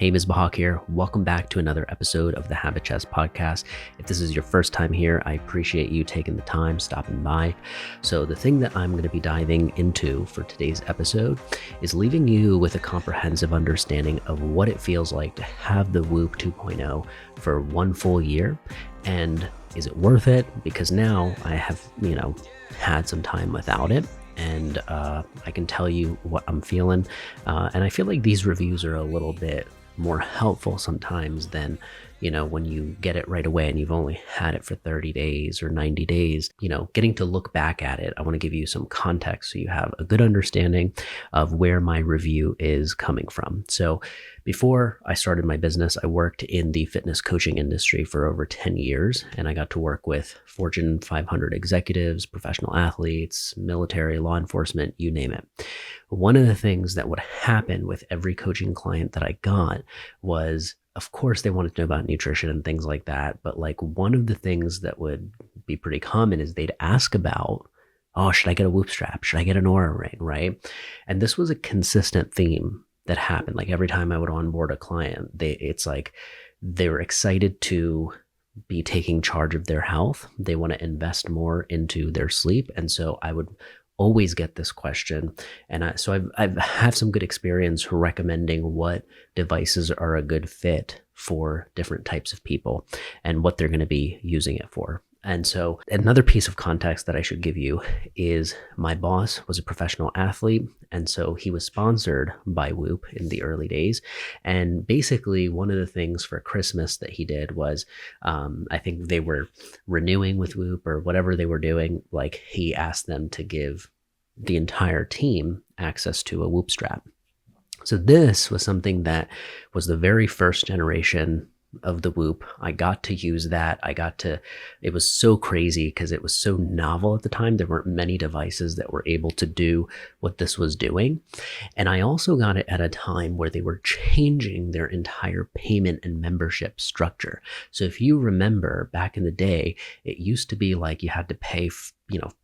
Hey, Ms. Bahak here. Welcome back to another episode of the Habit Chest podcast. If this is your first time here, I appreciate you taking the time, stopping by. So the thing that I'm going to be diving into for today's episode is leaving you with a comprehensive understanding of what it feels like to have the Whoop 2.0 for one full year. And is it worth it? Because now I have, had some time without it. And I can tell you what I'm feeling. And I feel like these reviews are a little bit more helpful sometimes than, when you get it right away and you've only had it for 30 days or 90 days, getting to look back at it. I want to give you some context so you have a good understanding of where my review is coming from. So before I started my business, I worked in the fitness coaching industry for over 10 years, and I got to work with Fortune 500 executives, professional athletes, military, law enforcement, you name it. One of the things that would happen with every coaching client that I got was, of course, they wanted to know about nutrition and things like that. But like one of the things that would be pretty common is they'd ask about, oh, should I get a Whoop strap? Should I get an Oura ring? Right. And this was a consistent theme that happened. Like every time I would onboard a client, it's like they were excited to be taking charge of their health. They want to invest more into their sleep. And so I would always get this question. And so I've had some good experience recommending what devices are a good fit for different types of people and what they're going to be using it for. And so another piece of context that I should give you is my boss was a professional athlete. And so he was sponsored by Whoop in the early days. And basically one of the things for Christmas that he did was, I think they were renewing with Whoop or whatever they were doing. Like he asked them to give the entire team access to a Whoop strap. So this was something that was the very first generation of the Whoop. I got to use that. It was so crazy because it was so novel at the time. There weren't many devices that were able to do what this was doing. And I also got it at a time where they were changing their entire payment and membership structure. So if you remember back in the day, it used to be like you had to pay,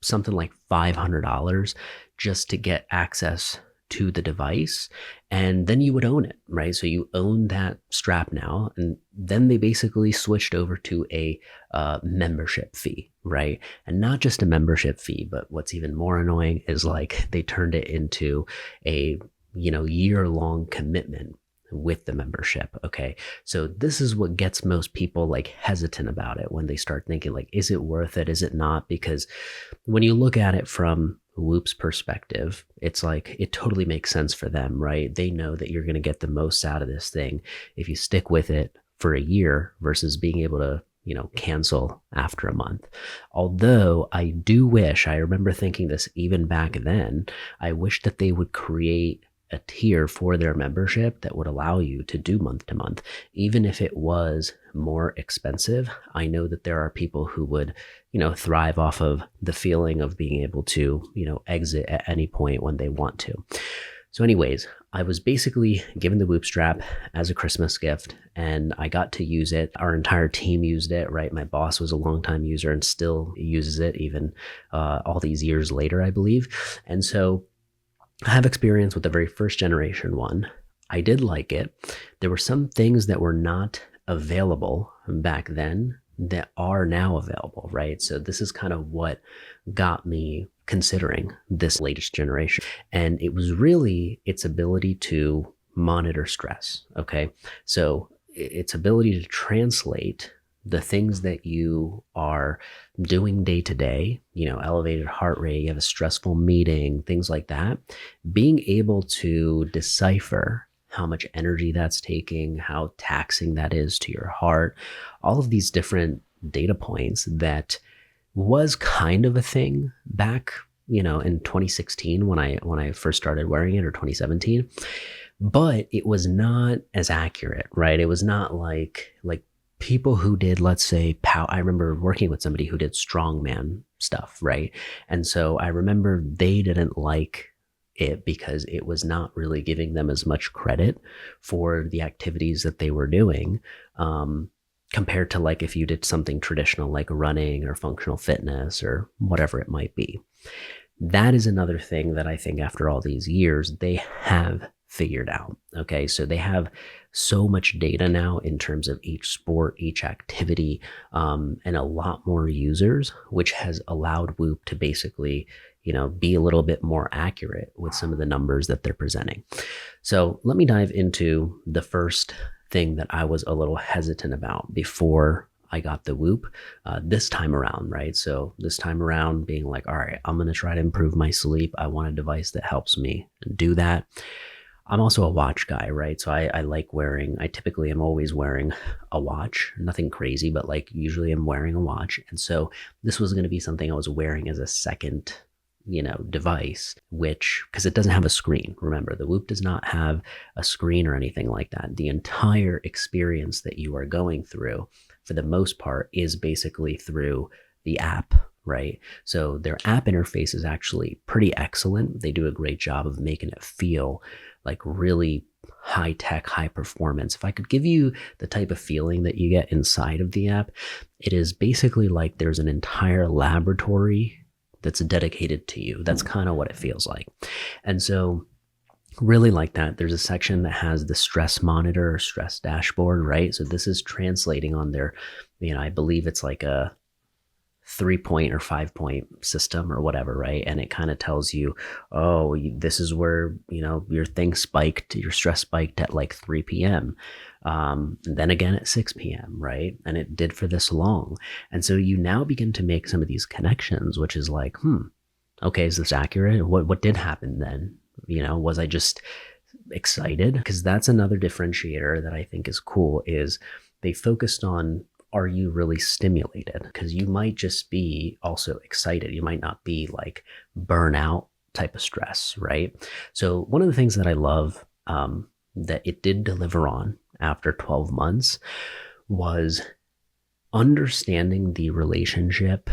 something like $500 just to get access to the device, and then you would own it, right? So you own that strap now, and then they basically switched over to a membership fee, right? And not just a membership fee, but what's even more annoying is like they turned it into a year-long commitment with the membership. Okay. So this is what gets most people like hesitant about it when they start thinking like, is it worth it? Is it not? Because when you look at it from Whoop's perspective, it's like it totally makes sense for them, right? They know that you're going to get the most out of this thing if you stick with it for a year versus being able to cancel after a month. Although I remember thinking this even back then, I wish that they would create a tier for their membership that would allow you to do month to month, even if it was more expensive. I know that there are people who would, thrive off of the feeling of being able to, exit at any point when they want to. So anyways, I was basically given the Whoop strap as a Christmas gift and I got to use it. Our entire team used it, right? My boss was a longtime user and still uses it even all these years later, I believe. And so I have experience with the very first generation one. I did like it. There were some things that were not available back then that are now available, right? So this is kind of what got me considering this latest generation. And it was really its ability to monitor stress, okay? So its ability to translate the things that you are doing day to day, elevated heart rate, you have a stressful meeting, things like that, being able to decipher how much energy that's taking, how taxing that is to your heart, all of these different data points that was kind of a thing back, in 2016 when I first started wearing it, or 2017, but it was not as accurate, right? It was not like people who did, let's say, I remember working with somebody who did strongman stuff, right? And so I remember they didn't like it because it was not really giving them as much credit for the activities that they were doing, compared to like if you did something traditional like running or functional fitness or whatever it might be. That is another thing that I think after all these years, they have figured out. Okay, so they have so much data now in terms of each sport, each activity, and a lot more users, which has allowed Whoop to basically, be a little bit more accurate with some of the numbers that they're presenting. So let me dive into the first thing that I was a little hesitant about before I got the Whoop this time around, right? So this time around being like, all right, I'm going to try to improve my sleep. I want a device that helps me do that. I'm also a watch guy, right? So I like wearing, I typically am always wearing a watch, nothing crazy, but like usually I'm wearing a watch. And so this was going to be something I was wearing as a second device, which, because it doesn't have a screen. Remember, the Whoop does not have a screen or anything like that. The entire experience that you are going through, for the most part, is basically through the app, right? So their app interface is actually pretty excellent. They do a great job of making it feel like really high tech, high performance. If I could give you the type of feeling that you get inside of the app, it is basically like there's an entire laboratory that's dedicated to you. That's kind of what it feels like. And so really like that. There's a section that has the stress monitor or stress dashboard, right? So this is translating on their, I believe it's like a 3-point or 5-point system or whatever, right? And it kind of tells you, oh, this is where, your thing spiked, your stress spiked at like 3 p.m. And then again at 6 p.m., right? And it did for this long. And so you now begin to make some of these connections, which is like, okay, is this accurate? What did happen then? Was I just excited? Because that's another differentiator that I think is cool, is they focused on, are you really stimulated? Because you might just be also excited. You might not be like burnout type of stress, right? So one of the things that I love that it did deliver on after 12 months was understanding the relationship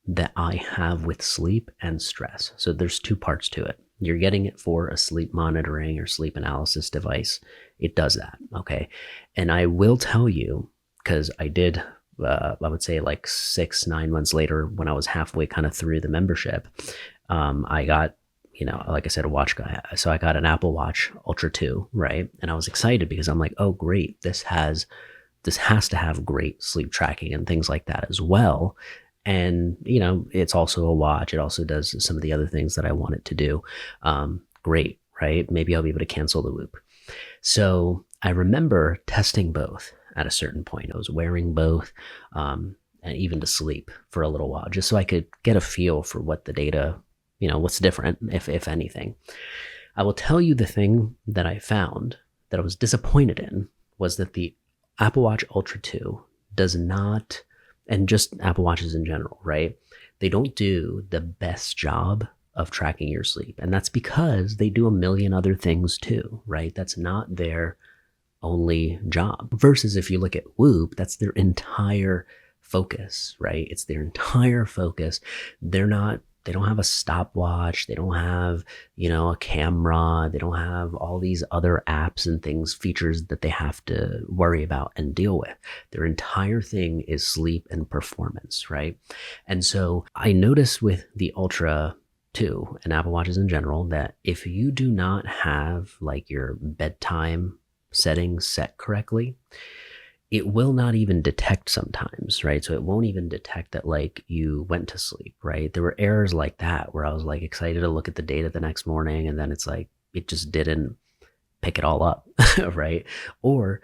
that I have with sleep and stress. So there's 2 parts to it. You're getting it for a sleep monitoring or sleep analysis device. It does that, okay? And I will tell you, because I did, I would say like 6-9 months later, when I was halfway kind of through the membership, I got, like I said, a watch guy. So I got an Apple Watch Ultra 2, right? And I was excited because I'm like, oh, great. This has to have great sleep tracking and things like that as well. And, it's also a watch. It also does some of the other things that I want it to do. Great, right? Maybe I'll be able to cancel the Whoop. So I remember testing both at a certain point. I was wearing both, and even to sleep for a little while, just so I could get a feel for what the data, what's different, if anything. I will tell you the thing that I found that I was disappointed in was that the Apple Watch Ultra 2 does not, and just Apple Watches in general, right? They don't do the best job of tracking your sleep. And that's because they do a million other things too, right? That's not their only job. Versus if you look at Whoop, that's their entire focus, right? It's their entire focus. They don't have a stopwatch. They don't have, a camera. They don't have all these other apps and things, features that they have to worry about and deal with. Their entire thing is sleep and performance, right? And so I noticed with the Ultra 2 and Apple Watches in general that if you do not have like your bedtime settings set correctly, it will not even detect sometimes, right? So it won't even detect that like you went to sleep, right? There were errors like that where I was like excited to look at the data the next morning, and then it's like it just didn't pick it all up, right? Or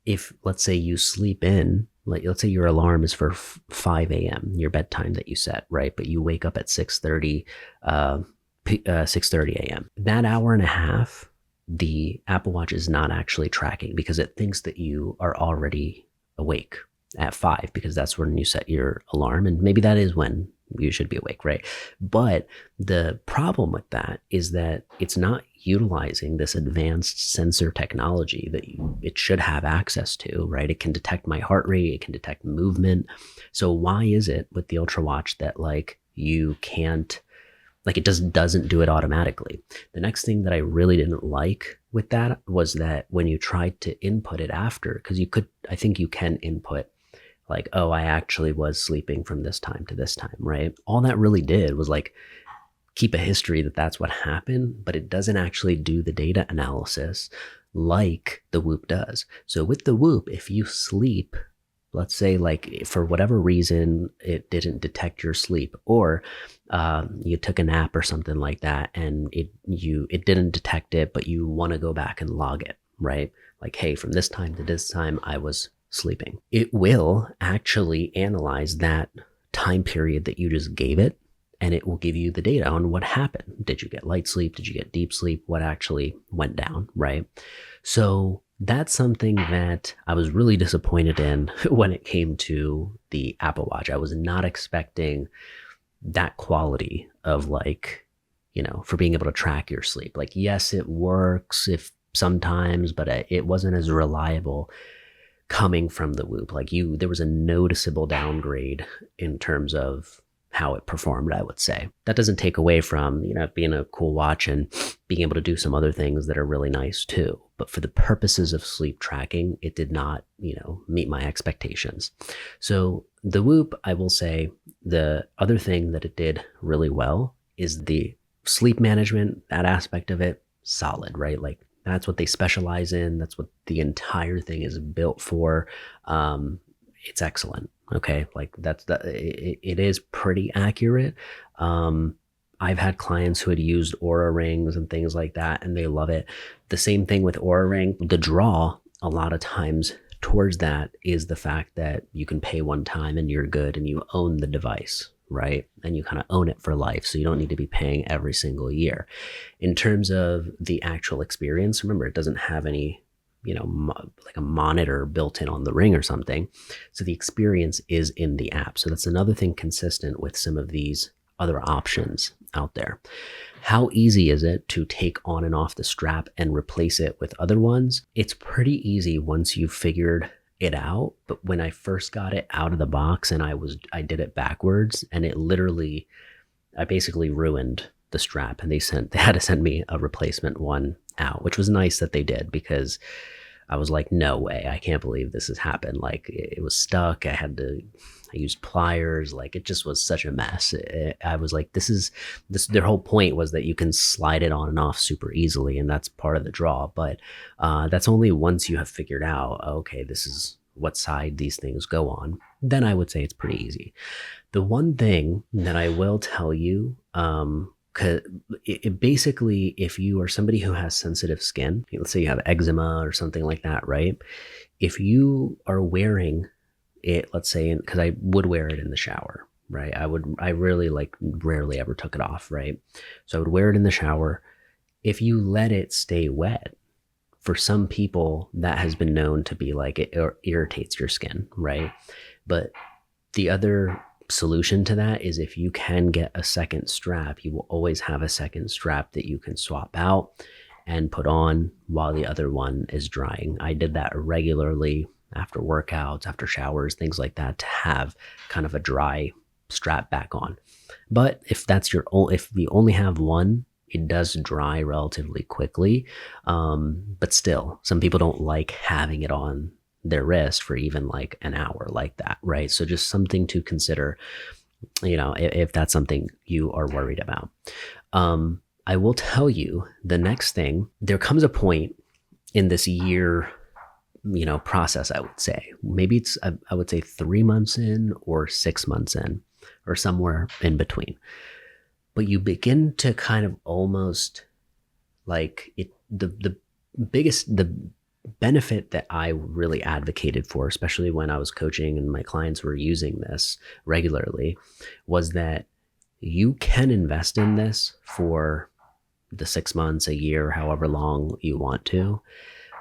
if, let's say, you sleep in, like let's say your alarm is for 5 a.m., your bedtime that you set, right? But you wake up at 6:30 a.m. That hour and a half, the Apple Watch is not actually tracking because it thinks that you are already awake at 5, because that's when you set your alarm. And maybe that is when you should be awake, right? But the problem with that is that it's not utilizing this advanced sensor technology that it should have access to, right? It can detect my heart rate, it can detect movement. So why is it with the Ultra Watch that like you can't, like it just doesn't do it automatically? The next thing that I really didn't like with that was that when you tried to input it after, because I think you can input like, oh, I actually was sleeping from this time to this time, right? All that really did was like keep a history that that's what happened, but it doesn't actually do the data analysis like the Whoop does. So with the Whoop, if you sleep, let's say like for whatever reason it didn't detect your sleep, or you took a nap or something like that, and it didn't detect it, but you want to go back and log it, right? Like, hey, from this time to this time I was sleeping. It will actually analyze that time period that you just gave it, and it will give you the data on what happened. Did you get light sleep? Did you get deep sleep? What actually went down, right? So that's something that I was really disappointed in when it came to the Apple Watch. I was not expecting that quality of like, for being able to track your sleep. Like, yes, it works if sometimes, but it wasn't as reliable coming from the Whoop. Like there was a noticeable downgrade in terms of how it performed, I would say. That doesn't take away from, being a cool watch and being able to do some other things that are really nice too. But for the purposes of sleep tracking, it did not, meet my expectations. So the Whoop, I will say, the other thing that it did really well is the sleep management, that aspect of it, solid, right? Like that's what they specialize in. That's what the entire thing is built for. It's excellent. Okay. Like it is pretty accurate. I've had clients who had used Oura rings and things like that, and they love it. The same thing with Oura ring. The draw a lot of times towards that is the fact that you can pay one time and you're good and you own the device, right? And you kind of own it for life. So you don't need to be paying every single year. In terms of the actual experience, remember, it doesn't have any like a monitor built in on the ring or something. So the experience is in the app. So that's another thing consistent with some of these other options out there. How easy is it to take on and off the strap and replace it with other ones? It's pretty easy once you've figured it out. But when I first got it out of the box and I did it backwards, and I basically ruined the strap, and they had to send me a replacement one out, which was nice that they did, because I was like, no way, I can't believe this has happened. Like it was stuck. I used pliers. Like it just was such a mess. I was like, their whole point was that you can slide it on and off super easily, and that's part of the draw. But that's only once you have figured out, okay, this is what side these things go on. Then I would say it's pretty easy. The one thing that I will tell you, because basically, if you are somebody who has sensitive skin, let's say you have eczema or something like that, right? If you are wearing it, let's say, because I would wear it in the shower, right? I really rarely ever took it off, right? So I would wear it in the shower. If you let it stay wet, for some people, that has been known to be like it irritates your skin, right? But the other solution to that is, if you can get a second strap, you will always have a second strap that you can swap out and put on while the other one is drying. I did that regularly after workouts, after showers, things like that, to have kind of a dry strap back on. But if if you only have one, it does dry relatively quickly. But still, some people don't like having it on their wrist for even like an hour like that, right? So just something to consider, if that's something you are worried about. I will tell you the next thing. There comes a point in this year, process, I would say. Maybe it's, I would say 3 months in or 6 months in, or somewhere in between. But you begin to kind of almost like it, the benefit that I really advocated for, especially when I was coaching and my clients were using this regularly, was that you can invest in this for the 6 months, a year, however long you want to.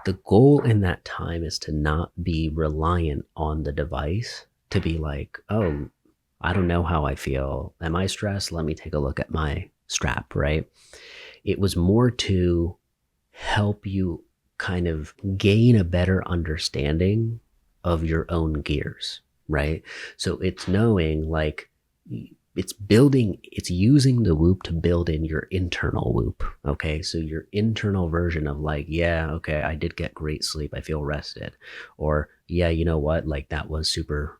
The goal in that time is to not be reliant on the device to be like, oh, I don't know how I feel. Am I stressed? Let me take a look at my strap, right? It was more to help you kind of gain a better understanding of your own gears, right? So it's knowing like it's using the Whoop to build in your internal Whoop. Okay. So your internal version of like, yeah, okay, I did get great sleep. I feel rested. Or yeah, you know what? Like that was super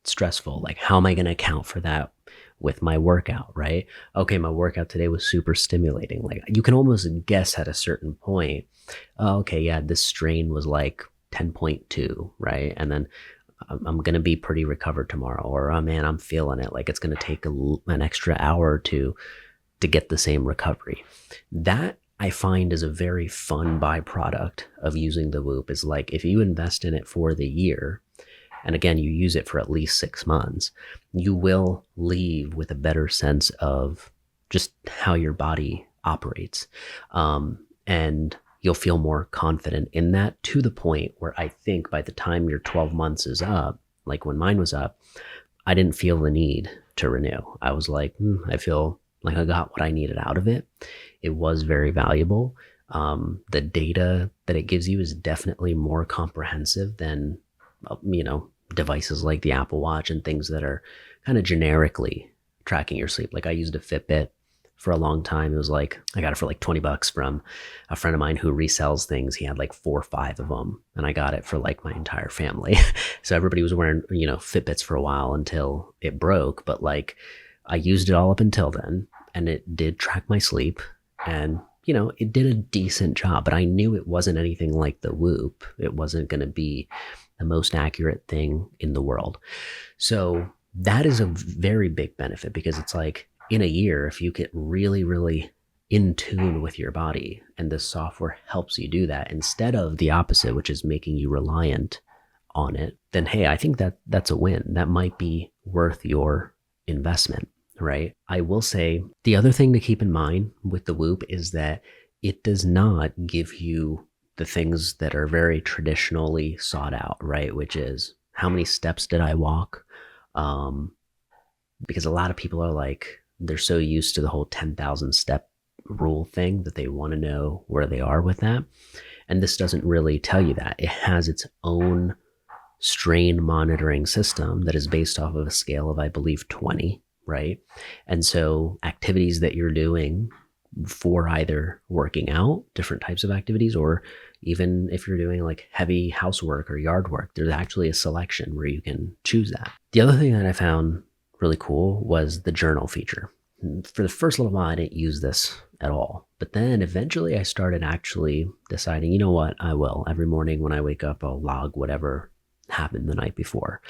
stressful. Like, how am I going to account for that with my workout, right? Okay, my workout today was super stimulating. Like you can almost guess at a certain point, oh, okay, yeah, this strain was like 10.2, right? And then I'm going to be pretty recovered tomorrow, or oh man, I'm feeling it. Like it's going to take an extra hour or two to get the same recovery. That I find is a very fun byproduct of using the Whoop. Is like if you invest in it for the year, and again, you use it for at least 6 months, you will leave with a better sense of just how your body operates. And you'll feel more confident in that, to the point where I think by the time your 12 months is up, like when mine was up, I didn't feel the need to renew. I was like, I feel like I got what I needed out of it. It was very valuable. The data that it gives you is definitely more comprehensive than, devices like the Apple Watch and things that are kind of generically tracking your sleep. Like I used a Fitbit for a long time. It was like, I got it for like $20 from a friend of mine who resells things. He had like 4 or 5 of them, and I got it for like my entire family. So everybody was wearing, Fitbits for a while until it broke. But like I used it all up until then, and it did track my sleep, and it did a decent job, but I knew it wasn't anything like the Whoop. It wasn't going to be the most accurate thing in the world. So that is a very big benefit, because it's like in a year, if you get really, really in tune with your body and this software helps you do that instead of the opposite, which is making you reliant on it, then hey, I think that's a win. That might be worth your investment, right? I will say the other thing to keep in mind with the Whoop is that it does not give you the things that are very traditionally sought out, right? Which is, how many steps did I walk? Because a lot of people are like, they're so used to the whole 10,000 step rule thing that they want to know where they are with that. And this doesn't really tell you that. It has its own strain monitoring system that is based off of a scale of, I believe, 20, right? And so activities that you're doing for either working out, different types of activities, or even if you're doing like heavy housework or yard work, there's actually a selection where you can choose that. The other thing that I found really cool was the journal feature. For the first little while, I didn't use this at all. But then eventually I started actually deciding, you know what, I will. Every morning when I wake up, I'll log whatever happened the night before.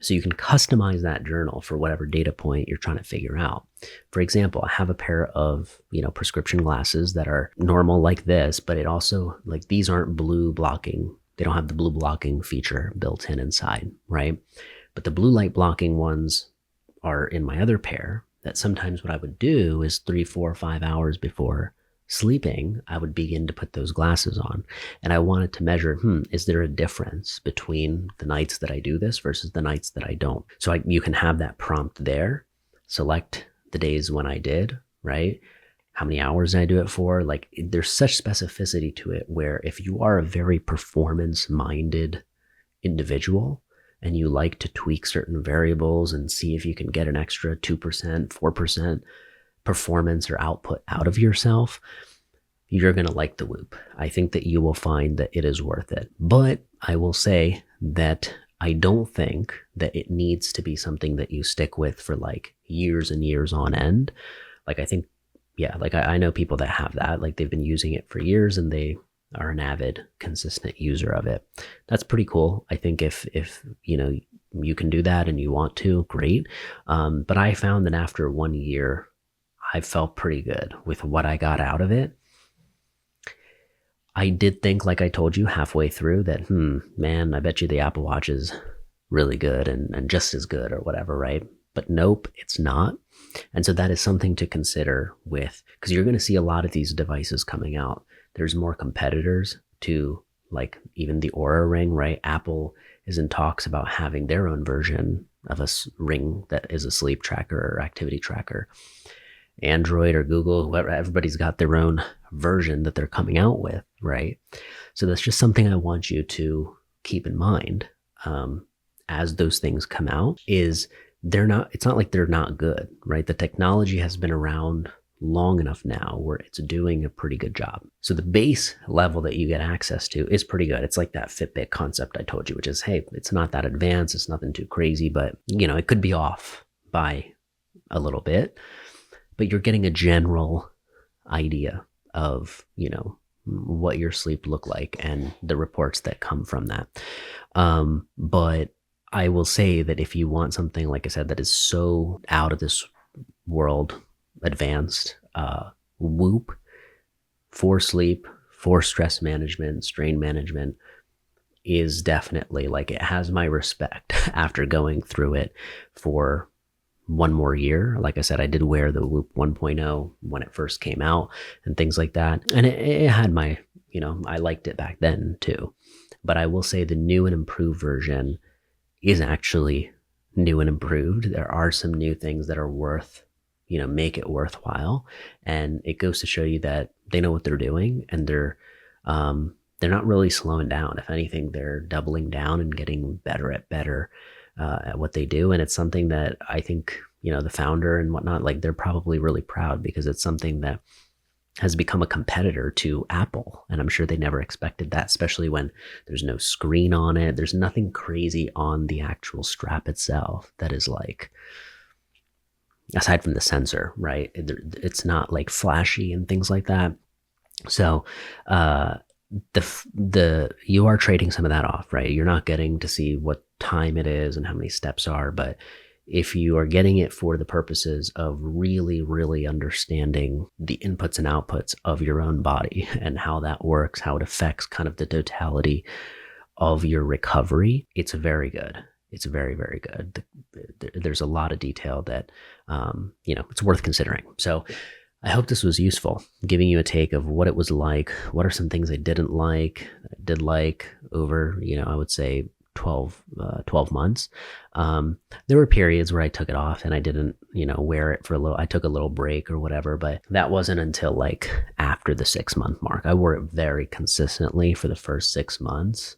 So you can customize that journal for whatever data point you're trying to figure out. For example, I have a pair of, prescription glasses that are normal like this, but it also, like, these aren't blue blocking. They don't have the blue blocking feature built in inside, right? But the blue light blocking ones are in my other pair, that sometimes what I would do is 3, 4, 5 hours before sleeping, I would begin to put those glasses on. And I wanted to measure, is there a difference between the nights that I do this versus the nights that I don't? So you can have that prompt there, select the days when I did, right? How many hours did I do it for? Like, there's such specificity to it, where if you are a very performance-minded individual and you like to tweak certain variables and see if you can get an extra 2%, 4% performance or output out of yourself, you're going to like the Whoop. I think that you will find that it is worth it. But I will say that I don't think that it needs to be something that you stick with for like years and years on end. Like I think, I know people that have that, like they've been using it for years and they are an avid, consistent user of it. That's pretty cool. I think if you can do that and you want to, great. But I found that after 1 year, I felt pretty good with what I got out of it. I did think, like I told you halfway through, that, man, I bet you the Apple Watch is really good and just as good or whatever, right? But nope, it's not. And so that is something to consider with, because you're going to see a lot of these devices coming out. There's more competitors to, like, even the Oura Ring, right? Apple is in talks about having their own version of a ring that is a sleep tracker or activity tracker. Android or Google, whoever, everybody's got their own version that they're coming out with, right? So that's just something I want you to keep in mind as those things come out. It's not like they're not good, right? The technology has been around long enough now where it's doing a pretty good job. So the base level that you get access to is pretty good. It's like that Fitbit concept I told you, which is, hey, it's not that advanced, it's nothing too crazy, but it could be off by a little bit, but you're getting a general idea of, what your sleep looked like and the reports that come from that. But I will say that if you want something, like I said, that is so out of this world advanced, Whoop for sleep, for stress management, strain management is definitely, like, it has my respect after going through it for one more year. Like I said, I did wear the Whoop 1.0 when it first came out and things like that. And it had my, I liked it back then too. But I will say the new and improved version is actually new and improved. There are some new things that are worth, make it worthwhile. And it goes to show you that they know what they're doing, and they're not really slowing down. If anything, they're doubling down and getting better at what they do. And it's something that I think, the founder and whatnot, like, they're probably really proud, because it's something that has become a competitor to Apple. And I'm sure they never expected that, especially when there's no screen on it. There's nothing crazy on the actual strap itself that is like, aside from the sensor, right? It's not like flashy and things like that. So, you are trading some of that off, right? You're not getting to see what time it is and how many steps are, but if you are getting it for the purposes of really, really understanding the inputs and outputs of your own body and how that works, how it affects kind of the totality of your recovery, it's very good. It's very, very good. There's a lot of detail that, it's worth considering. So I hope this was useful, giving you a take of what it was like. What are some things I did like over, I would say 12 months. There were periods where I took it off and I didn't, wear it for a little. I took a little break or whatever, but that wasn't until like after the 6-month mark. I wore it very consistently for the first 6 months.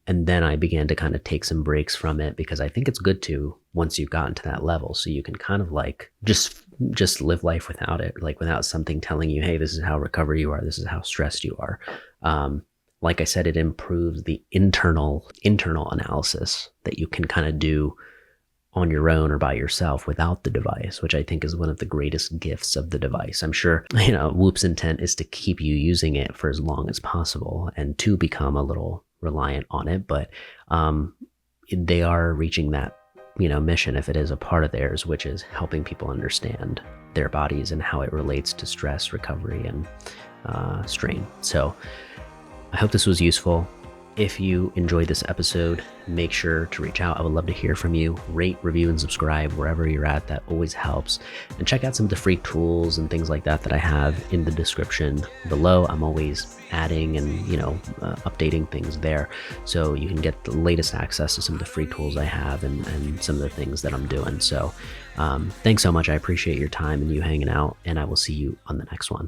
And then I began to kind of take some breaks from it, because I think it's good to, once you've gotten to that level, so you can kind of like just live life without it, like without something telling you, hey, this is how recovered you are, this is how stressed you are. Like I said, it improves the internal analysis that you can kind of do on your own or by yourself without the device, which I think is one of the greatest gifts of the device. I'm sure, Whoop's intent is to keep you using it for as long as possible and to become a little reliant on it, but they are reaching that, mission, if it is a part of theirs, which is helping people understand their bodies and how it relates to stress, recovery, and strain. So I hope this was useful. If you enjoyed this episode, make sure to reach out. I would love to hear from you. Rate, review, and subscribe wherever you're at. That always helps. And check out some of the free tools and things like that I have in the description below. I'm always adding and, updating things there. So you can get the latest access to some of the free tools I have and some of the things that I'm doing. So thanks so much. I appreciate your time and you hanging out, and I will see you on the next one.